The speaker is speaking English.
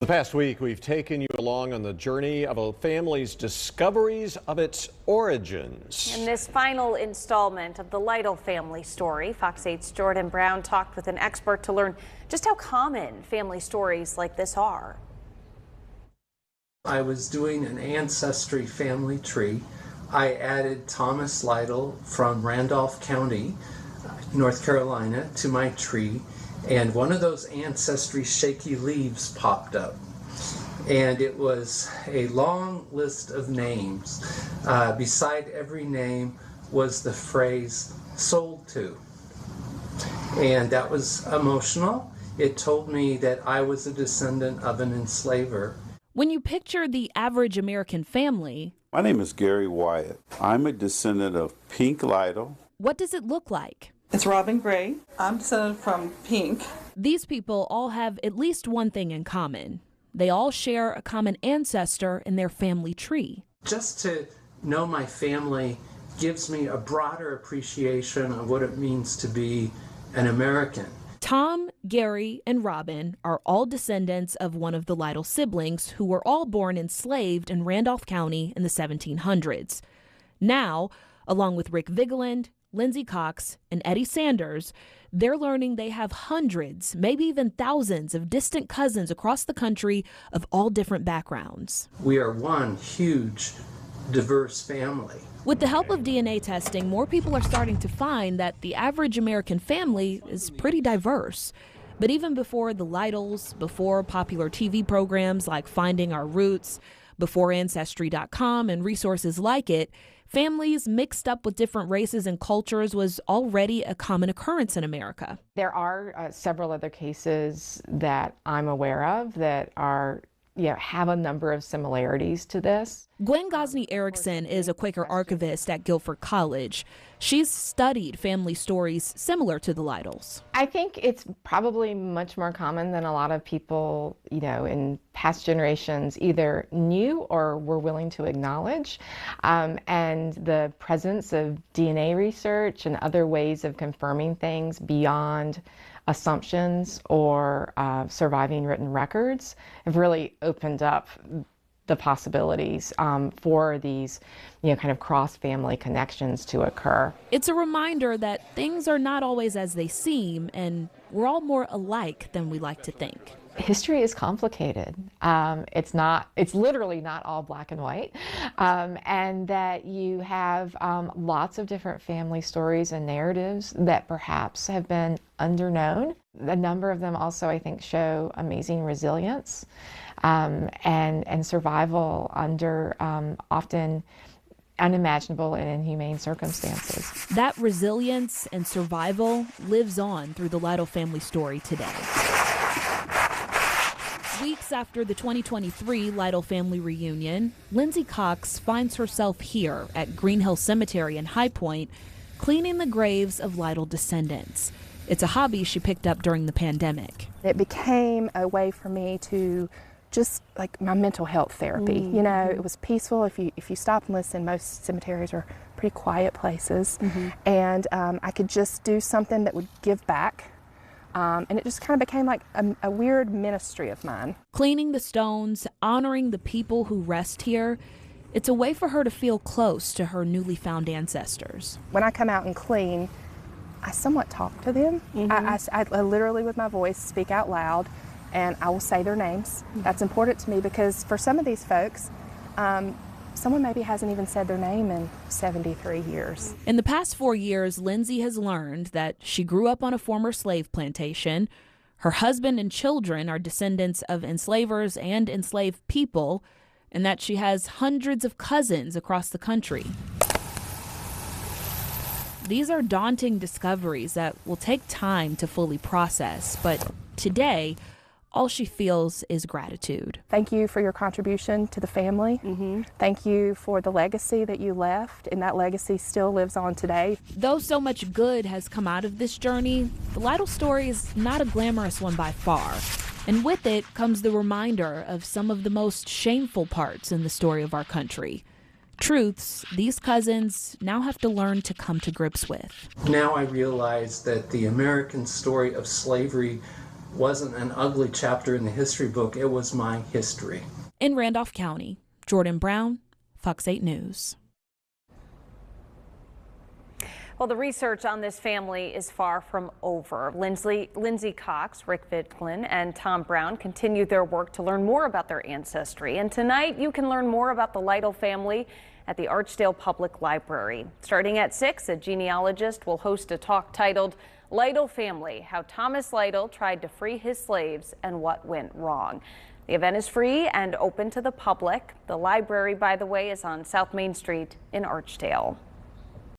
The past week, we've taken you along on the journey of a family's discoveries of its origins. In this final installment of the Lytle family story, Fox 8's Jordan Brown talked with an expert to learn just how common family stories like this are. I was doing an ancestry family tree. I added Thomas Lytle from Randolph County, North Carolina, to my tree. And one of those ancestry shaky leaves popped up. And it was a long list of names. Beside every name was the phrase, sold to. And that was emotional. It told me that I was a descendant of an enslaver. When you picture the average American family, my name is Gary Wyatt. I'm a descendant of Pink Lytle. What does it look like? It's Robin Gray. I'm descended from Pink. These people all have at least one thing in common. They all share a common ancestor in their family tree. Just to know my family gives me a broader appreciation of what it means to be an American. Tom, Gary, and Robin are all descendants of one of the Lytle siblings who were all born enslaved in Randolph County in the 1700s. Now, along with Rick Vigeland, Lindsay Cox, and Eddie Sanders, they're learning they have hundreds, maybe even thousands of distant cousins across the country of all different backgrounds. We are one huge, diverse family. With the help of DNA testing, more people are starting to find that the average American family is pretty diverse. But even before the Lytles, before popular TV programs like Finding Our Roots, before Ancestry.com and resources like it, families mixed up with different races and cultures was already a common occurrence in America. There are several other cases that I'm aware of that are, have a number of similarities to this. Gwen Gosney Erickson is a Quaker archivist at Guilford College. She's studied family stories similar to the Lytles. I think it's probably much more common than a lot of people, in past generations either knew or were willing to acknowledge. And the presence of DNA research and other ways of confirming things beyond assumptions or surviving written records have really opened up the possibilities for these, kind of cross-family connections to occur. It's a reminder that things are not always as they seem, and we're all more alike than we like to think. History is complicated. It's literally not all black and white. And that you have lots of different family stories and narratives that perhaps have been underknown. A number of them also, I think, show amazing resilience and survival under often unimaginable and inhumane circumstances. That resilience and survival lives on through the Lytle family story today. Weeks after the 2023 Lytle family reunion, Lindsay Cox finds herself here at Green Hill Cemetery in High Point, cleaning the graves of Lytle descendants. It's a hobby she picked up during the pandemic. It became a way for me to just like my mental health therapy. Mm-hmm. It was peaceful. If you stop and listen, most cemeteries are pretty quiet places. Mm-hmm. And I could just do something that would give back. And it just kind of became like a weird ministry of mine. Cleaning the stones, honoring the people who rest here, it's a way for her to feel close to her newly found ancestors. When I come out and clean, I somewhat talk to them. Mm-hmm. I literally, with my voice, speak out loud, and I will say their names. Mm-hmm. That's important to me because for some of these folks, someone maybe hasn't even said their name in 73 years. In the past 4 years, Lindsay has learned that she grew up on a former slave plantation. Her husband and children are descendants of enslavers and enslaved people, and that she has hundreds of cousins across the country. These are daunting discoveries that will take time to fully process, but today, all she feels is gratitude. Thank you for your contribution to the family. Mm-hmm. Thank you for the legacy that you left, and that legacy still lives on today. Though so much good has come out of this journey, the Lytle story is not a glamorous one by far. And with it comes the reminder of some of the most shameful parts in the story of our country. Truths these cousins now have to learn to come to grips with. Now I realize that the American story of slavery wasn't an ugly chapter in the history book, it was my history. In Randolph County, Jordan Brown, Fox 8 News. Well, the research on this family is far from over. Lindsay Cox, Rick Vidlin, and Tom Brown continue their work to learn more about their ancestry. And tonight, you can learn more about the Lytle family at the Archdale Public Library. Starting at 6, a genealogist will host a talk titled Lytle Family, How Thomas Lytle Tried to Free His Slaves and What Went Wrong. The event is free and open to the public. The library, by the way, is on South Main Street in Archdale.